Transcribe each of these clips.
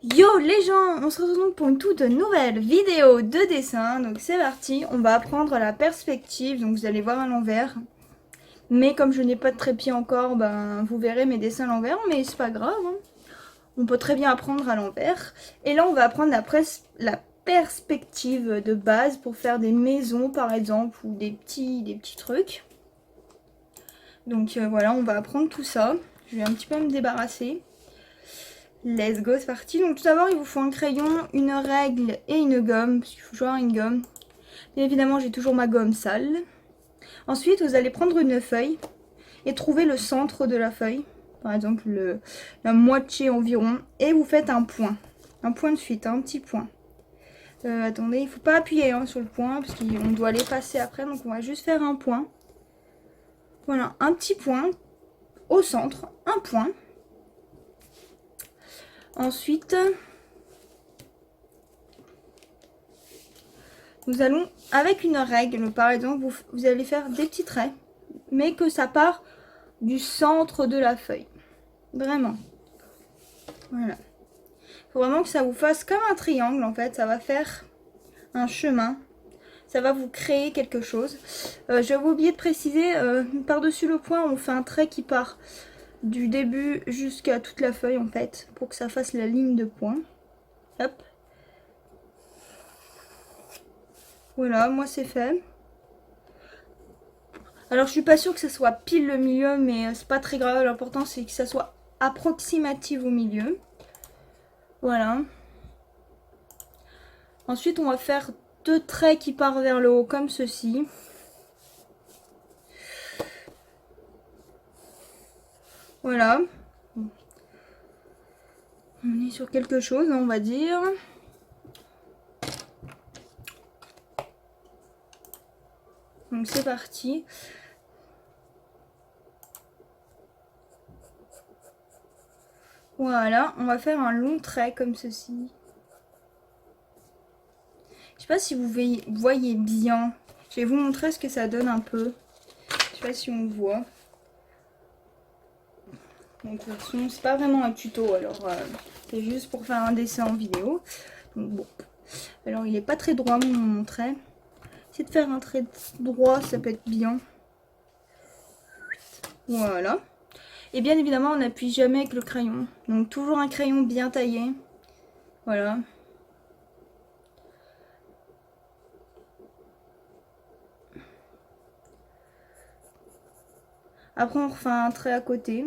Yo les gens, on se retrouve donc pour une toute nouvelle vidéo de dessin. Donc c'est parti, on va apprendre la perspective, donc vous allez voir à l'envers. Mais comme je n'ai pas de trépied encore, ben vous verrez mes dessins à l'envers, mais c'est pas grave, hein. On peut très bien apprendre à l'envers. Et là on va apprendre la perspective de base pour faire des maisons par exemple, ou des petits trucs. Donc voilà, on va apprendre tout ça. Je vais un petit peu me débarrasser. Let's go, c'est parti. Donc tout d'abord, il vous faut un crayon, une règle et une gomme, parce qu'il faut toujours une gomme. Bien évidemment, j'ai toujours ma gomme sale. Ensuite, vous allez prendre une feuille et trouver le centre de la feuille. Par exemple, la moitié environ. Et vous faites un point. Un point de suite, un petit point. Attendez, il ne faut pas appuyer sur le point, parce qu'on doit les passer après. Donc on va juste faire un point. Voilà, un petit point au centre, un point. Ensuite, nous allons, avec une règle, par exemple, vous allez faire des petits traits, mais que ça part du centre de la feuille. Vraiment. Voilà. Il faut vraiment que ça vous fasse comme un triangle, en fait. Ça va faire un chemin. Ça va vous créer quelque chose. J'avais oublié de préciser, par-dessus le point, on fait un trait qui part du début jusqu'à toute la feuille, en fait, pour que ça fasse la ligne de point. Hop. Voilà, moi c'est fait. Alors je suis pas sûre que ça soit pile le milieu, mais c'est pas très grave. L'important c'est que ça soit approximatif au milieu. Voilà. Ensuite on va faire deux traits qui partent vers le haut comme ceci. Voilà. On est sur quelque chose, on va dire. Donc c'est parti. Voilà, on va faire un long trait comme ceci. Je sais pas si vous voyez bien. Je vais vous montrer ce que ça donne un peu. Je sais pas si on voit. Donc de toute façon, c'est pas vraiment un tuto, alors c'est juste pour faire un dessin en vidéo. Donc bon. Alors il est pas très droit mon trait. Essayer de faire un trait droit, ça peut être bien. Voilà. Et bien évidemment, on n'appuie jamais avec le crayon. Donc toujours un crayon bien taillé. Voilà. Après, on refait un trait à côté.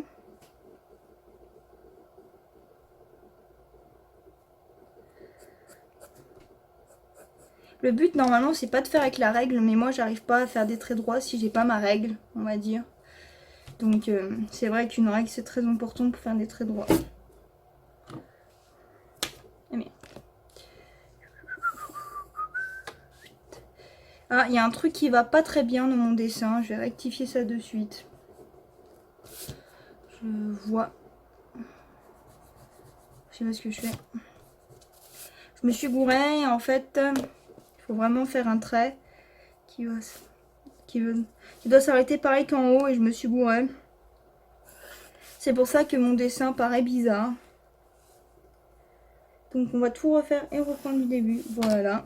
Le but, normalement, c'est pas de faire avec la règle, mais moi, j'arrive pas à faire des traits droits si j'ai pas ma règle, on va dire. Donc, c'est vrai qu'une règle, c'est très important pour faire des traits droits. Ah, il y a un truc qui va pas très bien dans mon dessin. Je vais rectifier ça de suite. Je vois. Je sais pas ce que je fais. Je me suis gourée. En fait, il faut vraiment faire un trait qui doit s'arrêter pareil qu'en haut. Et je me suis gourée. C'est pour ça que mon dessin paraît bizarre. Donc on va tout refaire et reprendre du début. Voilà.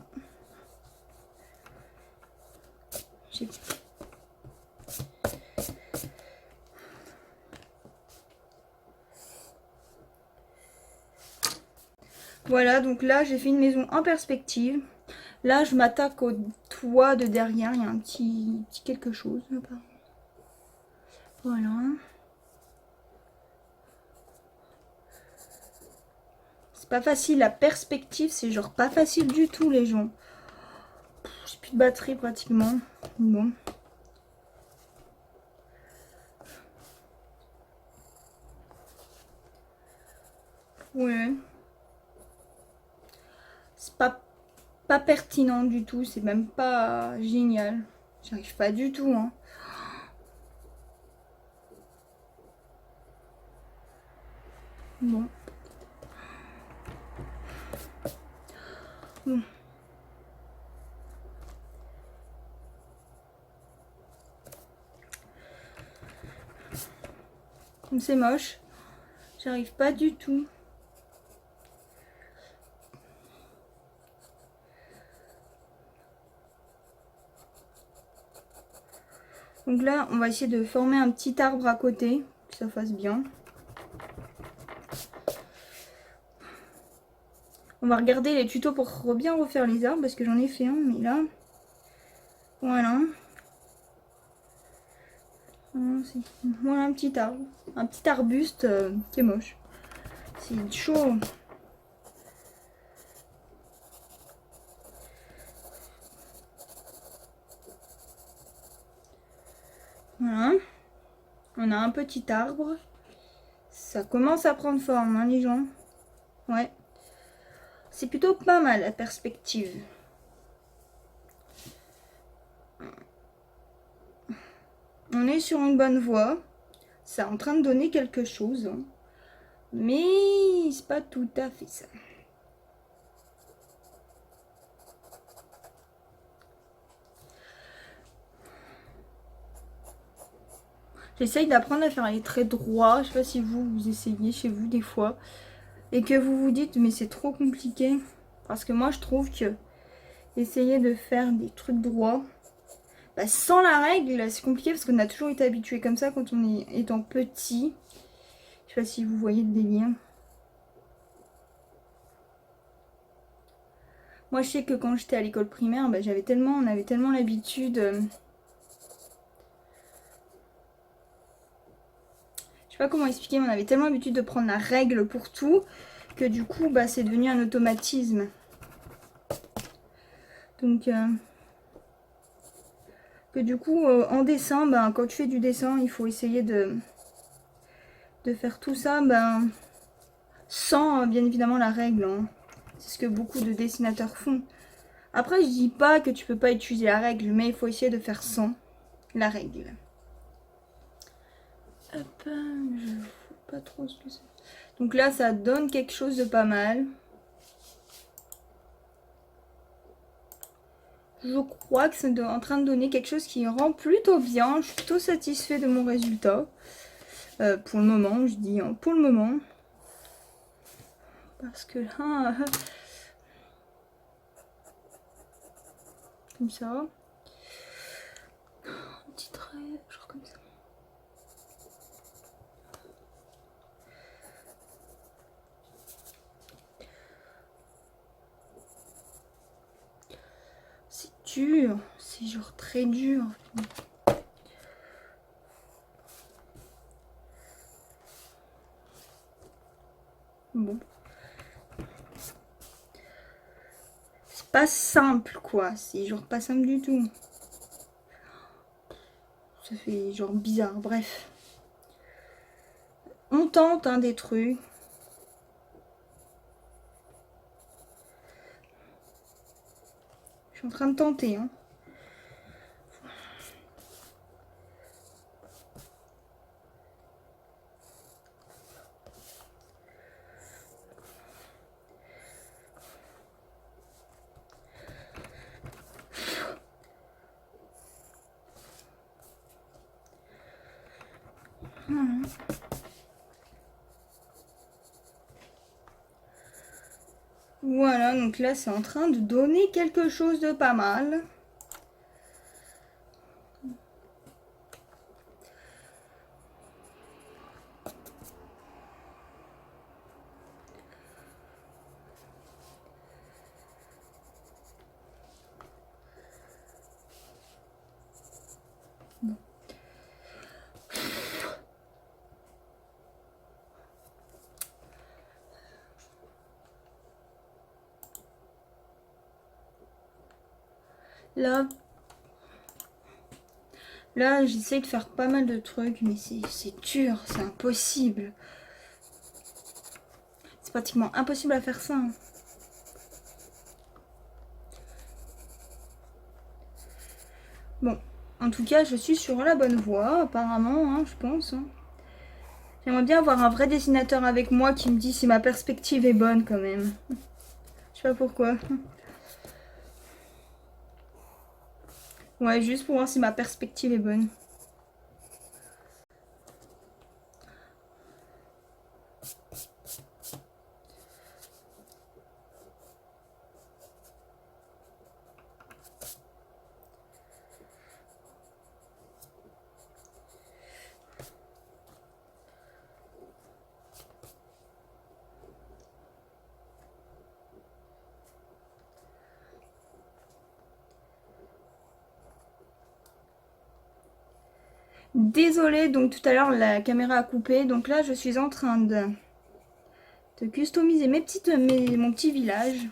Voilà, donc là j'ai fait une maison en perspective. Là je m'attaque au toit de derrière, il y a un petit quelque chose. Voilà. C'est pas facile, la perspective c'est genre pas facile du tout les gens. J'ai plus de batterie pratiquement. Bon. Ouais. C'est pas pertinent du tout, c'est même pas génial. J'arrive pas du tout, hein. Bon. Bon. C'est moche. J'arrive pas du tout. Donc là, on va essayer de former un petit arbre à côté, que ça fasse bien. On va regarder les tutos pour bien refaire les arbres, parce que j'en ai fait un, mais là... Voilà. Voilà un petit arbre. Un petit arbuste qui est moche. C'est chaud. Voilà. On a un petit arbre. Ça commence à prendre forme, hein, les gens. Ouais. C'est plutôt pas mal, la perspective. On est sur une bonne voie. C'est en train de donner quelque chose. Hein. Mais c'est pas tout à fait ça. J'essaye d'apprendre à faire les traits droits. Je sais pas si vous essayez chez vous des fois. Et que vous vous dites, mais c'est trop compliqué. Parce que moi, je trouve que essayer de faire des trucs droits, bah, sans la règle, c'est compliqué parce qu'on a toujours été habitué comme ça quand on est étant petit. Je sais pas si vous voyez le délire. Moi, je sais que quand j'étais à l'école primaire, bah, on avait tellement l'habitude. Je sais pas comment expliquer, mais on avait tellement l'habitude de prendre la règle pour tout que du coup, bah, c'est devenu un automatisme. Donc, que du coup, en dessin, bah, quand tu fais du dessin, il faut essayer de faire tout ça, ben, sans bien évidemment la règle. Hein. C'est ce que beaucoup de dessinateurs font. Après, je dis pas que tu peux pas utiliser la règle, mais il faut essayer de faire sans la règle. Hop, je vois pas trop ce que c'est. Donc là, ça donne quelque chose de pas mal. Je crois que c'est en train de donner quelque chose qui rend plutôt bien. Je suis plutôt satisfait de mon résultat. Pour le moment, je dis hein, pour le moment. Parce que là... comme ça. Un petit trait, genre comme ça. C'est dur, c'est genre très dur. Bon. C'est pas simple quoi, c'est genre pas simple du tout. Ça fait genre bizarre, bref. On tente hein, des trucs. Je suis en train de tenter. Hein. Voilà, donc là c'est en train de donner quelque chose de pas mal. Bon. Là j'essaie de faire pas mal de trucs, mais c'est dur, c'est impossible. C'est pratiquement impossible à faire ça. Hein. Bon, en tout cas, je suis sur la bonne voie, apparemment, hein, je pense. Hein. J'aimerais bien avoir un vrai dessinateur avec moi qui me dit si ma perspective est bonne quand même. Je sais pas pourquoi. Ouais, juste pour voir si ma perspective est bonne. Désolée, donc tout à l'heure la caméra a coupé. Donc là je suis en train de customiser mon petit village.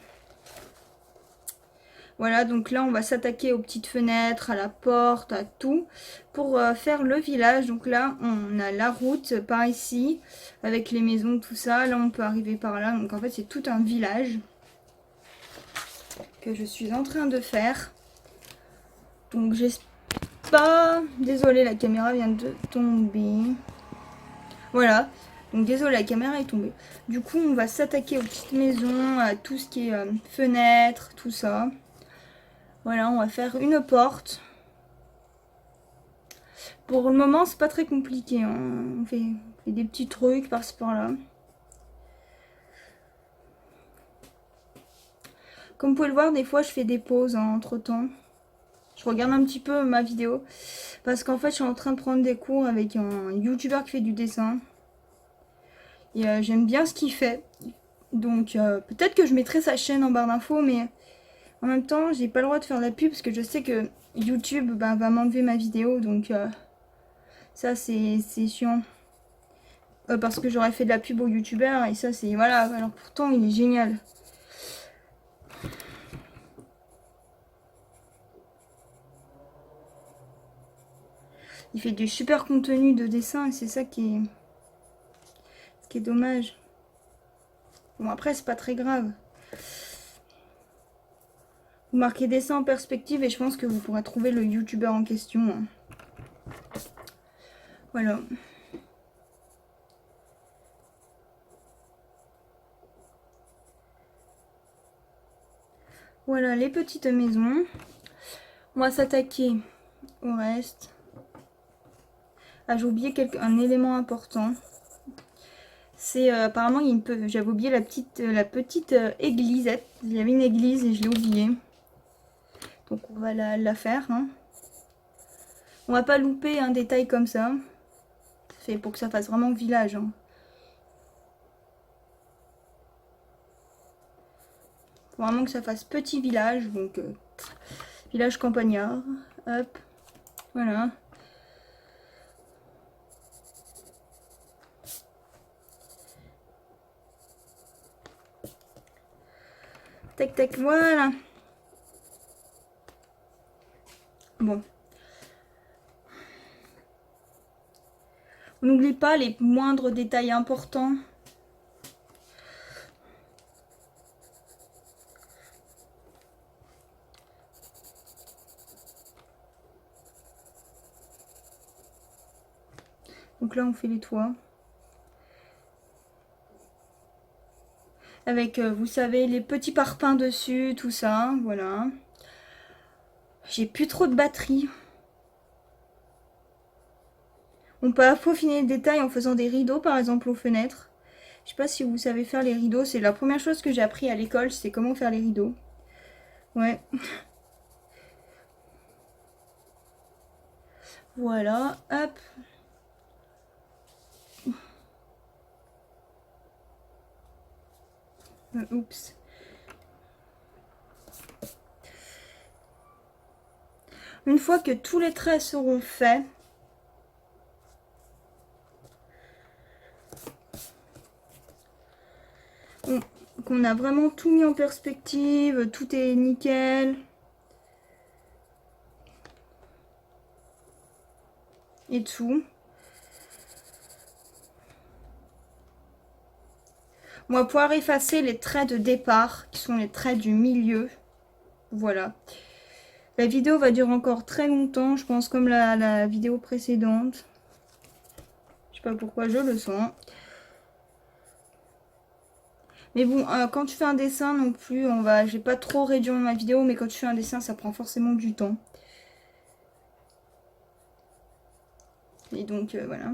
Voilà, donc là on va s'attaquer aux petites fenêtres, à la porte, à tout pour faire le village. Donc là on a la route par ici avec les maisons, tout ça. Là on peut arriver par là. Donc en fait c'est tout un village que je suis en train de faire. Donc j'espère pas... Désolée, la caméra vient de tomber. Voilà. Donc désolé, la caméra est tombée. Du coup, on va s'attaquer aux petites maisons, à tout ce qui est fenêtres, tout ça. Voilà, on va faire une porte. Pour le moment, c'est pas très compliqué, hein. On fait des petits trucs par-ci par-là. Comme vous pouvez le voir, des fois, je fais des pauses hein, entre-temps. Je regarde un petit peu ma vidéo. Parce qu'en fait, je suis en train de prendre des cours avec un youtubeur qui fait du dessin. Et j'aime bien ce qu'il fait. Donc peut-être que je mettrai sa chaîne en barre d'infos, mais en même temps j'ai pas le droit de faire de la pub parce que je sais que YouTube va m'enlever ma vidéo, donc ça c'est chiant. Parce que j'aurais fait de la pub au youtubeur et ça c'est... Voilà, alors pourtant il est génial. Il fait du super contenu de dessin et c'est ça qui est dommage. Bon après c'est pas très grave. Vous marquez dessin en perspective et je pense que vous pourrez trouver le youtubeur en question. Voilà. Voilà les petites maisons. On va s'attaquer au reste. Ah, j'ai oublié un élément important. C'est apparemment j'avais oublié la petite églisette. Il y avait une église et je l'ai oubliée. Donc on va la faire. Hein. On va pas louper un détail comme ça. C'est pour que ça fasse vraiment village. Hein. Faut vraiment que ça fasse petit village. Donc village campagnard. Hop. Voilà. Tac tac, voilà. Bon. On n'oublie pas les moindres détails importants. Donc là on fait les toits. Avec, vous savez, les petits parpaings dessus, tout ça, voilà. J'ai plus trop de batterie. On peut affiner le détail en faisant des rideaux, par exemple, aux fenêtres. Je sais pas si vous savez faire les rideaux. C'est la première chose que j'ai appris à l'école, c'est comment faire les rideaux. Ouais. Voilà, hop. Oups. Une fois que tous les traits seront faits, qu'on a vraiment tout mis en perspective, tout est nickel. Et tout. On va pouvoir effacer les traits de départ, qui sont les traits du milieu. Voilà. La vidéo va durer encore très longtemps, je pense, comme la vidéo précédente. Je sais pas pourquoi, je le sens. Mais bon, quand tu fais un dessin non plus, j'ai pas trop réduire ma vidéo, mais quand tu fais un dessin, ça prend forcément du temps. Et donc, voilà.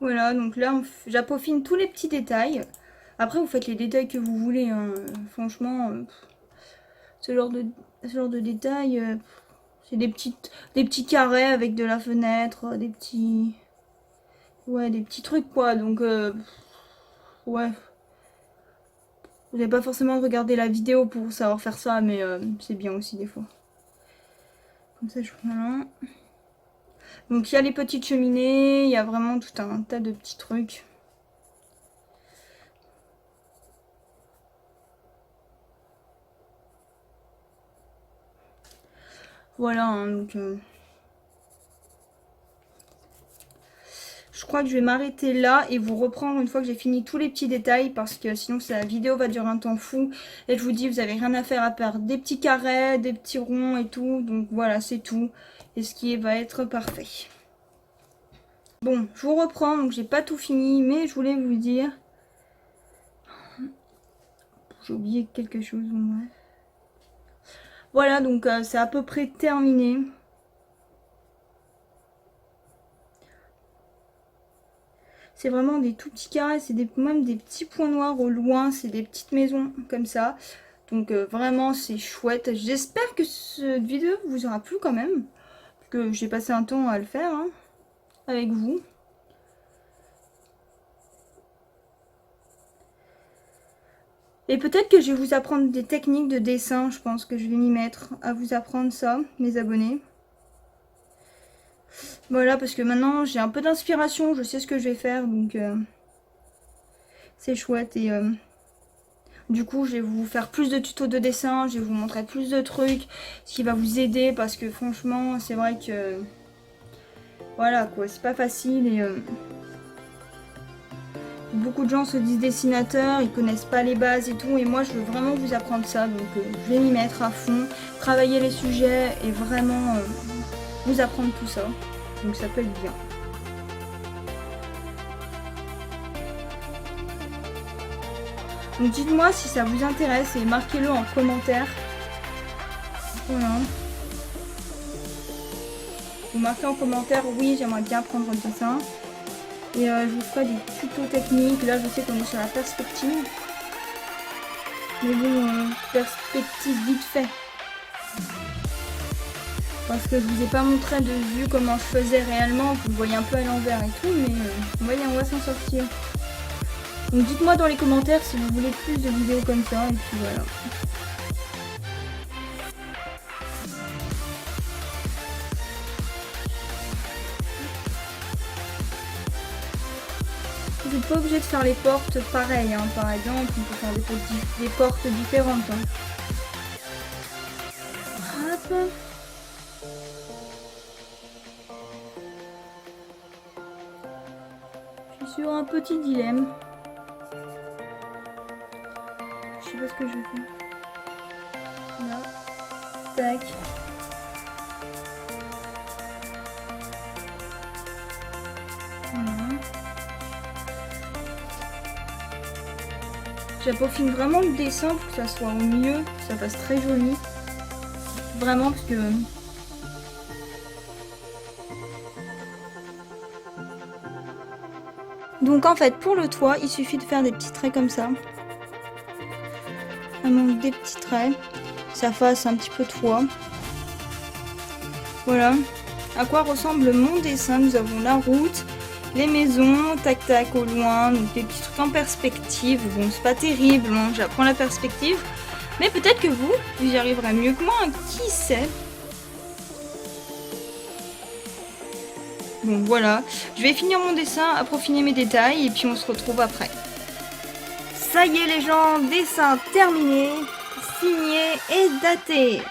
Voilà, donc là, j'appaufine tous les petits détails. Après, vous faites les détails que vous voulez. Hein. Franchement, ce genre de détails, c'est des petits carrés avec de la fenêtre, des petits Ouais, des petits trucs quoi, donc ouais. Vous n'avez pas forcément regardé la vidéo pour savoir faire ça, mais c'est bien aussi des fois. Comme ça, voilà. Donc il y a les petites cheminées, il y a vraiment tout un tas de petits trucs. Voilà, hein, donc je crois que je vais m'arrêter là et vous reprendre une fois que j'ai fini tous les petits détails parce que sinon la vidéo va durer un temps fou. Et je vous dis, vous avez rien à faire à faire des petits carrés, des petits ronds et tout. Donc voilà, c'est tout. Et ce qui va être parfait. Bon, je vous reprends, donc j'ai pas tout fini, mais je voulais vous dire... J'ai oublié quelque chose. Ouais. Voilà, donc c'est à peu près terminé. C'est vraiment des tout petits carrés, c'est même des petits points noirs au loin, c'est des petites maisons comme ça. Donc vraiment c'est chouette. J'espère que cette vidéo vous aura plu quand même. Parce que j'ai passé un temps à le faire hein, avec vous. Et peut-être que je vais vous apprendre des techniques de dessin. Je pense que je vais m'y mettre à vous apprendre ça, mes abonnés. Voilà, parce que maintenant j'ai un peu d'inspiration, je sais ce que je vais faire, donc c'est chouette. Et du coup, je vais vous faire plus de tutos de dessin, je vais vous montrer plus de trucs, ce qui va vous aider, parce que franchement, c'est vrai que... Voilà quoi, c'est pas facile et... Beaucoup de gens se disent dessinateurs, ils connaissent pas les bases et tout, et moi je veux vraiment vous apprendre ça, donc je vais m'y mettre à fond, travailler les sujets et vraiment vous apprendre tout ça, donc ça peut être bien. Donc dites-moi si ça vous intéresse et marquez-le en commentaire. Voilà. Vous marquez en commentaire, oui j'aimerais bien apprendre le dessin. Et je vous ferai des tutos techniques. Là, je sais qu'on est sur la perspective. Mais bon, perspective vite fait. Parce que je vous ai pas montré de vue comment je faisais réellement. Vous le voyez un peu à l'envers et tout. Mais on va s'en sortir. Donc dites-moi dans les commentaires si vous voulez plus de vidéos comme ça. Et puis voilà. Vous n'êtes pas obligé de faire les portes pareilles, hein. Par exemple, on peut faire des portes différentes. Hein. Hop. Je suis sur un petit dilemme. Je sais pas ce que je fais. Là. Tac. Voilà. J'appaufine vraiment le dessin pour que ça soit au mieux, que ça fasse très joli. Vraiment parce que... Donc en fait pour le toit, il suffit de faire des petits traits comme ça. Vraiment des petits traits. Ça fasse un petit peu toit. Voilà. À quoi ressemble mon dessin? Nous avons la route. Les maisons, tac tac au loin, donc des petits trucs en perspective. Bon, c'est pas terrible, hein, j'apprends la perspective. Mais peut-être que vous y arriverez mieux que moi, qui sait. Bon, voilà. Je vais finir mon dessin, approfiner mes détails, et puis on se retrouve après. Ça y est les gens, dessin terminé, signé et daté.